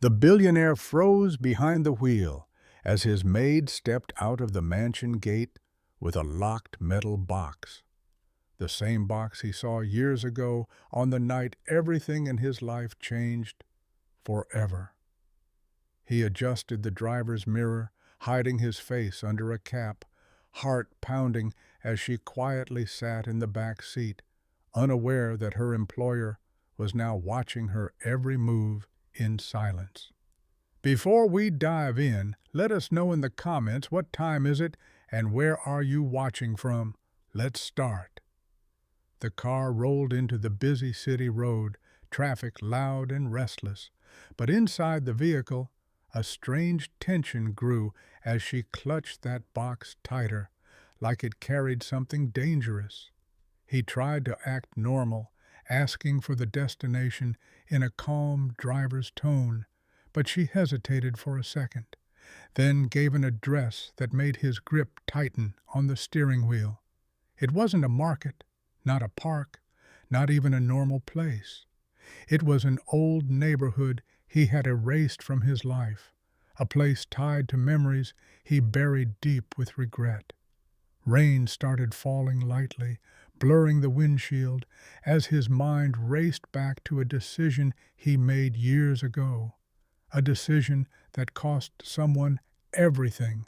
The billionaire froze behind the wheel as his maid stepped out of the mansion gate with a locked metal box. The same box he saw years ago on the night everything in his life changed forever. He adjusted the driver's mirror, hiding his face under a cap, heart pounding as she quietly sat in the back seat, unaware that her employer was now watching her every move in silence. Before we dive in, let us know in the comments what time is it and where are you watching from. Let's start. The car rolled into the busy city road, traffic loud and restless, but inside the vehicle, a strange tension grew as she clutched that box tighter, like it carried something dangerous. He tried to act normal, asking for the destination in a calm driver's tone, but she hesitated for a second, then gave an address that made his grip tighten on the steering wheel. It wasn't a market, not a park, not even a normal place. It was an old neighborhood he had erased from his life, a place tied to memories he buried deep with regret. Rain started falling lightly, blurring the windshield, as his mind raced back to a decision he made years ago, a decision that cost someone everything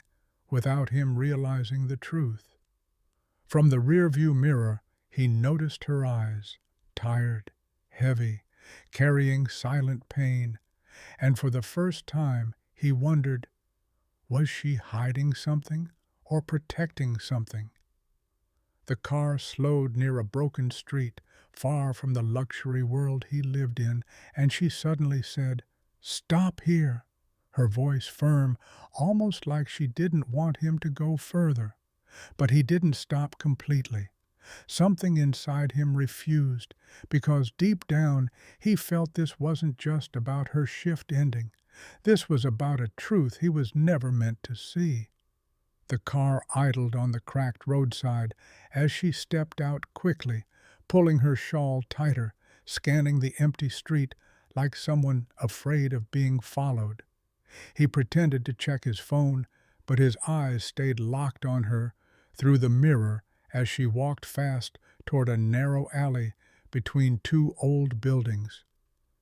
without him realizing the truth. From the rearview mirror, he noticed her eyes, tired, heavy, carrying silent pain, and for the first time he wondered, was she hiding something or protecting something? The car slowed near a broken street, far from the luxury world he lived in, and she suddenly said, "Stop here," her voice firm, almost like she didn't want him to go further. But he didn't stop completely. Something inside him refused, because deep down he felt this wasn't just about her shift ending. This was about a truth he was never meant to see. The car idled on the cracked roadside as she stepped out quickly, pulling her shawl tighter, scanning the empty street like someone afraid of being followed. He pretended to check his phone, but his eyes stayed locked on her through the mirror as she walked fast toward a narrow alley between two old buildings.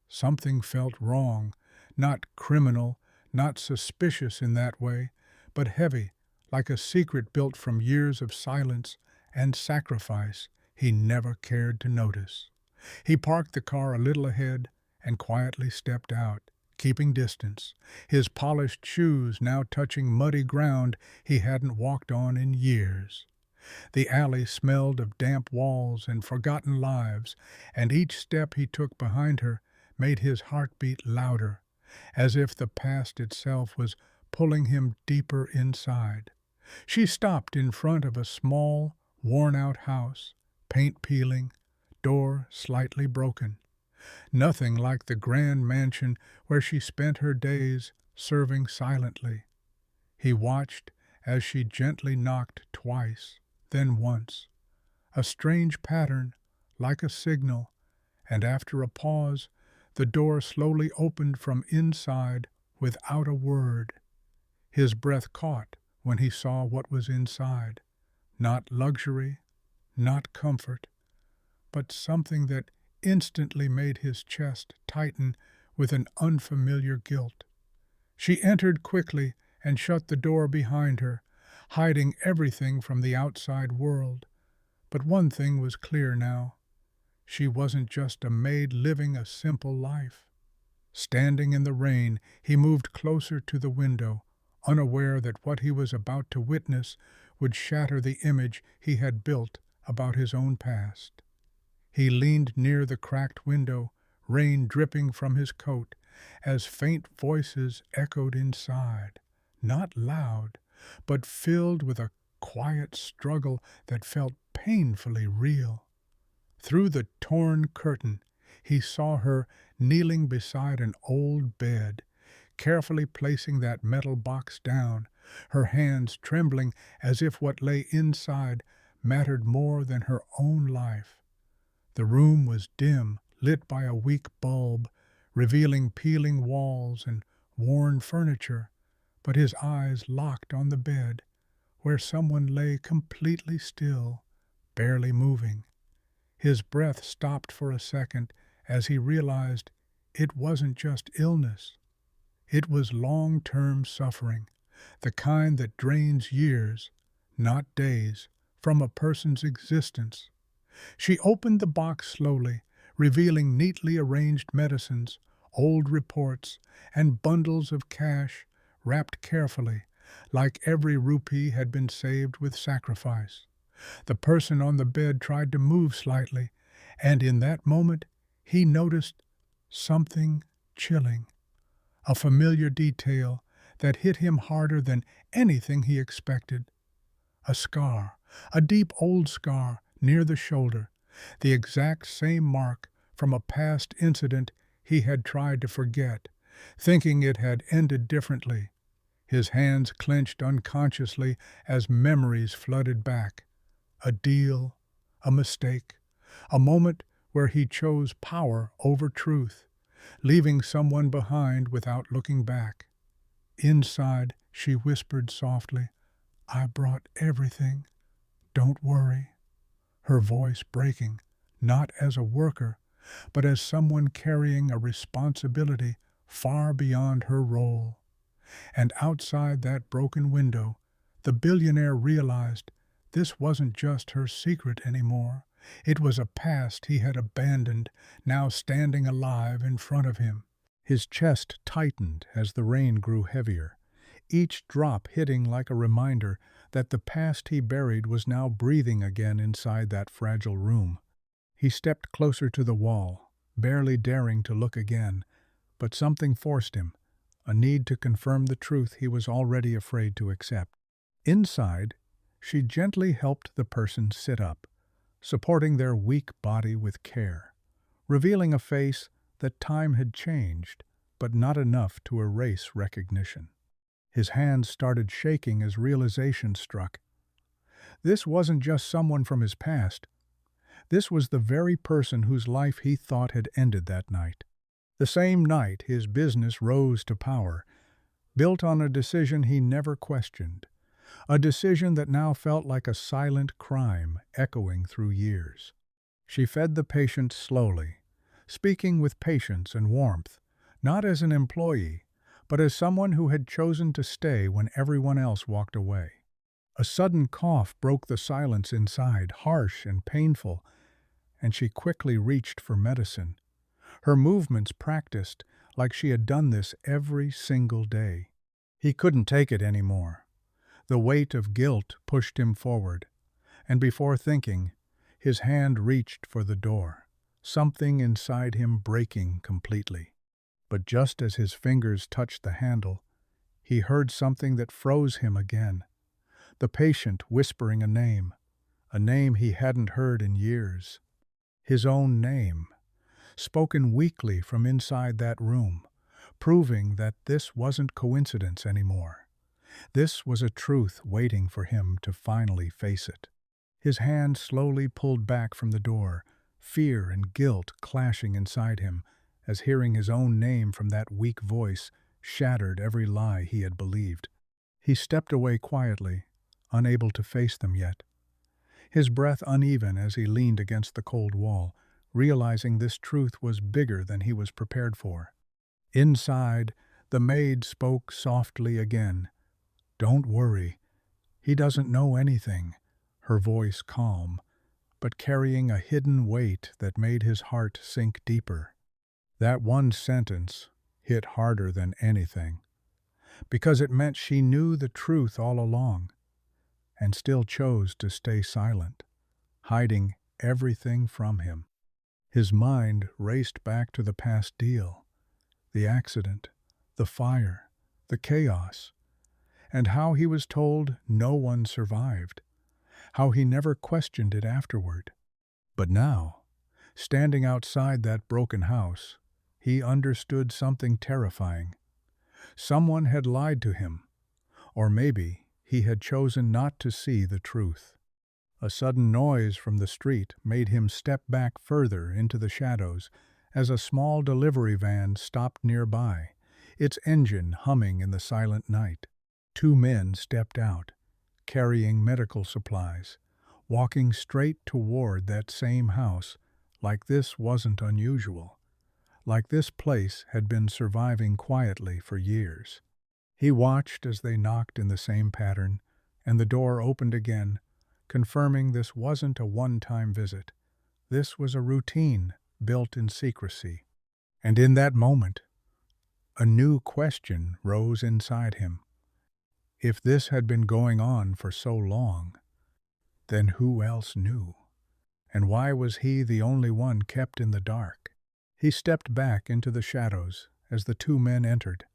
Something felt wrong, not criminal, not suspicious in that way, but heavy, like a secret built from years of silence and sacrifice he never cared to notice. He parked the car a little ahead and quietly stepped out, keeping distance, his polished shoes now touching muddy ground he hadn't walked on in years. The alley smelled of damp walls and forgotten lives, and each step he took behind her made his heart beat louder, as if the past itself was pulling him deeper inside. She stopped in front of a small, worn-out house, paint peeling, door slightly broken. Nothing like the grand mansion where she spent her days serving silently. He watched as she gently knocked twice, then once, a strange pattern, like a signal, and after a pause, the door slowly opened from inside without a word. His breath caught when he saw what was inside. Not luxury, not comfort, but something that instantly made his chest tighten with an unfamiliar guilt. She entered quickly and shut the door behind her, hiding everything from the outside world. But one thing was clear now. She wasn't just a maid living a simple life. Standing in the rain, he moved closer to the window, unaware that what he was about to witness would shatter the image he had built about his own past. He leaned near the cracked window, rain dripping from his coat, as faint voices echoed inside, not loud, but filled with a quiet struggle that felt painfully real. Through the torn curtain, he saw her kneeling beside an old bed, carefully placing that metal box down, her hands trembling as if what lay inside mattered more than her own life. The room was dim, lit by a weak bulb, revealing peeling walls and worn furniture, but his eyes locked on the bed, where someone lay completely still, barely moving. His breath stopped for a second as he realized it wasn't just illness. It was long-term suffering, the kind that drains years, not days, from a person's existence. She opened the box slowly, revealing neatly arranged medicines, old reports, and bundles of cash wrapped carefully, like every rupee had been saved with sacrifice. The person on the bed tried to move slightly, and in that moment he noticed something chilling, a familiar detail that hit him harder than anything he expected. A scar, a deep old scar near the shoulder, the exact same mark from a past incident he had tried to forget, thinking it had ended differently. His hands clenched unconsciously as memories flooded back. A deal, a mistake, a moment where he chose power over truth, leaving someone behind without looking back. Inside, she whispered softly, "I brought everything. Don't worry." Her voice breaking, not as a worker, but as someone carrying a responsibility far beyond her role. And outside that broken window, the billionaire realized this wasn't just her secret anymore. It was a past he had abandoned, now standing alive in front of him. His chest tightened as the rain grew heavier, each drop hitting like a reminder that the past he buried was now breathing again inside that fragile room. He stepped closer to the wall, barely daring to look again, but something forced him, a need to confirm the truth he was already afraid to accept. Inside, she gently helped the person sit up, supporting their weak body with care, revealing a face that time had changed, but not enough to erase recognition. His hands started shaking as realization struck. This wasn't just someone from his past. This was the very person whose life he thought had ended that night. The same night his business rose to power, built on a decision he never questioned, a decision that now felt like a silent crime echoing through years. She fed the patient slowly, speaking with patience and warmth, not as an employee, but as someone who had chosen to stay when everyone else walked away. A sudden cough broke the silence inside, harsh and painful, and she quickly reached for medicine, her movements practiced like she had done this every single day. He couldn't take it anymore. The weight of guilt pushed him forward, and before thinking, his hand reached for the door, something inside him breaking completely. But just as his fingers touched the handle, he heard something that froze him again. The patient whispering a name he hadn't heard in years. His own name, spoken weakly from inside that room, proving that this wasn't coincidence anymore. This was a truth waiting for him to finally face it. His hand slowly pulled back from the door, fear and guilt clashing inside him, as hearing his own name from that weak voice shattered every lie he had believed. He stepped away quietly, unable to face them yet, his breath uneven as he leaned against the cold wall, realizing this truth was bigger than he was prepared for. Inside, the maid spoke softly again. "Don't worry. He doesn't know anything," her voice calm, but carrying a hidden weight that made his heart sink deeper. That one sentence hit harder than anything, because it meant she knew the truth all along, and still chose to stay silent, hiding everything from him. His mind raced back to the past deal, the accident, the fire, the chaos, and how he was told no one survived, how he never questioned it afterward. But now, standing outside that broken house, he understood something terrifying. Someone had lied to him, or maybe he had chosen not to see the truth. A sudden noise from the street made him step back further into the shadows as a small delivery van stopped nearby, its engine humming in the silent night. Two men stepped out, carrying medical supplies, walking straight toward that same house, like this wasn't unusual, like this place had been surviving quietly for years. He watched as they knocked in the same pattern, and the door opened again, confirming this wasn't a one-time visit. This was a routine built in secrecy. And in that moment, a new question rose inside him. If this had been going on for so long, then who else knew? And why was he the only one kept in the dark? He stepped back into the shadows as the two men entered,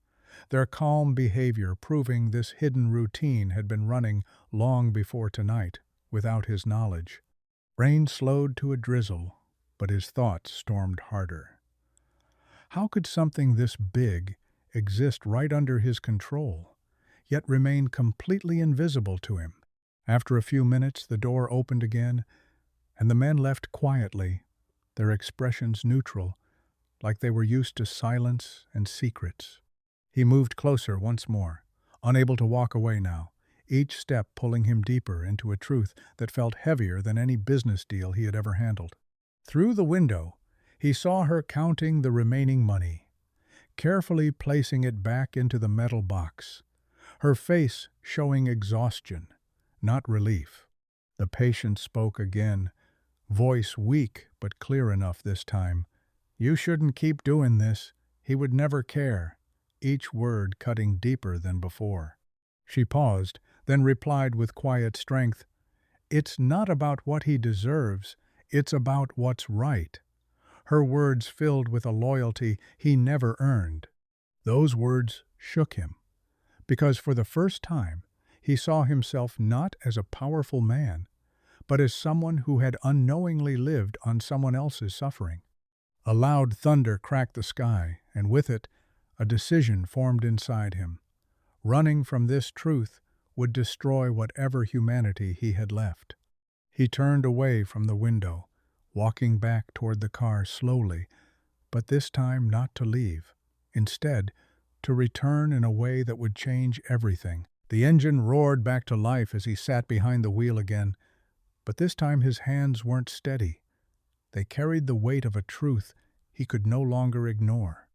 their calm behavior proving this hidden routine had been running long before tonight, without his knowledge. Rain slowed to a drizzle, but his thoughts stormed harder. How could something this big exist right under his control, yet remain completely invisible to him? After a few minutes, the door opened again, and the men left quietly, their expressions neutral, like they were used to silence and secrets. He moved closer once more, unable to walk away now, each step pulling him deeper into a truth that felt heavier than any business deal he had ever handled. Through the window, he saw her counting the remaining money, carefully placing it back into the metal box, her face showing exhaustion, not relief. The patient spoke again, voice weak but clear enough this time. "You shouldn't keep doing this. He would never care," each word cutting deeper than before. She paused, then replied with quiet strength, "It's not about what he deserves, it's about what's right." Her words filled with a loyalty he never earned. Those words shook him, because for the first time he saw himself not as a powerful man, but as someone who had unknowingly lived on someone else's suffering. A loud thunder cracked the sky, and with it, a decision formed inside him. Running from this truth would destroy whatever humanity he had left. He turned away from the window, walking back toward the car slowly, but this time not to leave. Instead, to return in a way that would change everything. The engine roared back to life as he sat behind the wheel again, but this time his hands weren't steady. They carried the weight of a truth he could no longer ignore.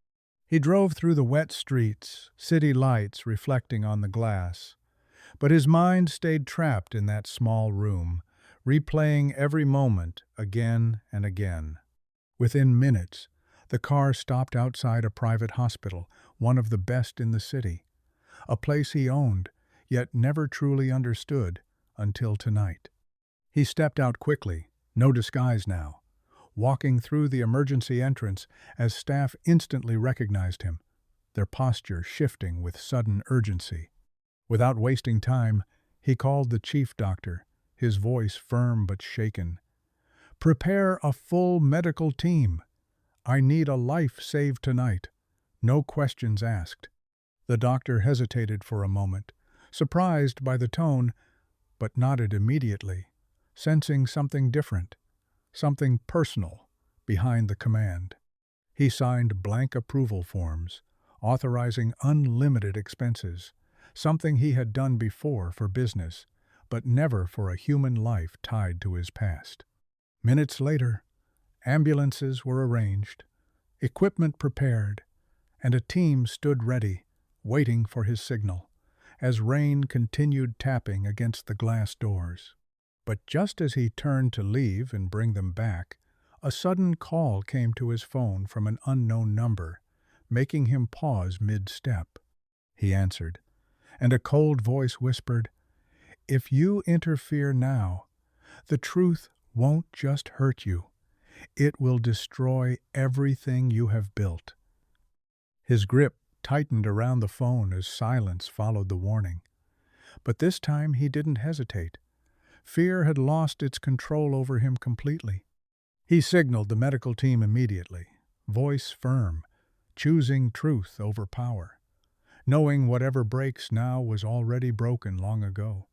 He drove through the wet streets, city lights reflecting on the glass, but his mind stayed trapped in that small room, replaying every moment again and again. Within minutes, the car stopped outside a private hospital, one of the best in the city, a place he owned, yet never truly understood until tonight. He stepped out quickly, no disguise now, walking through the emergency entrance as staff instantly recognized him, their posture shifting with sudden urgency. Without wasting time, he called the chief doctor, his voice firm but shaken. "Prepare a full medical team. I need a life saved tonight. No questions asked." The doctor hesitated for a moment, surprised by the tone, but nodded immediately, sensing something different, something personal, behind the command. He signed blank approval forms, authorizing unlimited expenses, something he had done before for business, but never for a human life tied to his past. Minutes later, ambulances were arranged, equipment prepared, and a team stood ready, waiting for his signal, as rain continued tapping against the glass doors. But just as he turned to leave and bring them back, a sudden call came to his phone from an unknown number, making him pause mid-step. He answered, and a cold voice whispered, "If you interfere now, the truth won't just hurt you. It will destroy everything you have built." His grip tightened around the phone as silence followed the warning. But this time he didn't hesitate. Fear had lost its control over him completely. He signaled the medical team immediately, voice firm, choosing truth over power, knowing whatever breaks now was already broken long ago.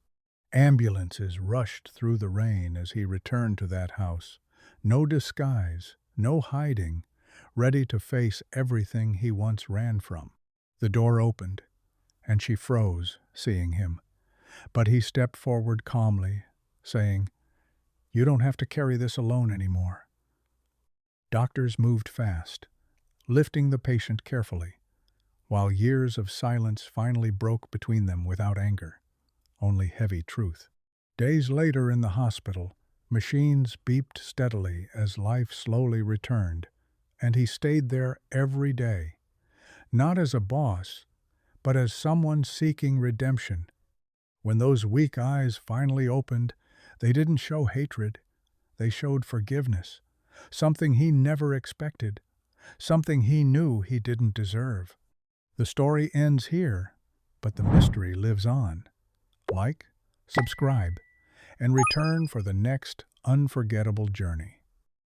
Ambulances rushed through the rain as he returned to that house. No disguise, no hiding, ready to face everything he once ran from. The door opened, and she froze, seeing him. But he stepped forward calmly, saying, "You don't have to carry this alone anymore." Doctors moved fast, lifting the patient carefully, while years of silence finally broke between them without anger, only heavy truth. Days later in the hospital, machines beeped steadily as life slowly returned, and he stayed there every day, not as a boss, but as someone seeking redemption. When those weak eyes finally opened, they didn't show hatred, they showed forgiveness, something he never expected, something he knew he didn't deserve. The story ends here, but the mystery lives on. Like, subscribe, and return for the next unforgettable journey.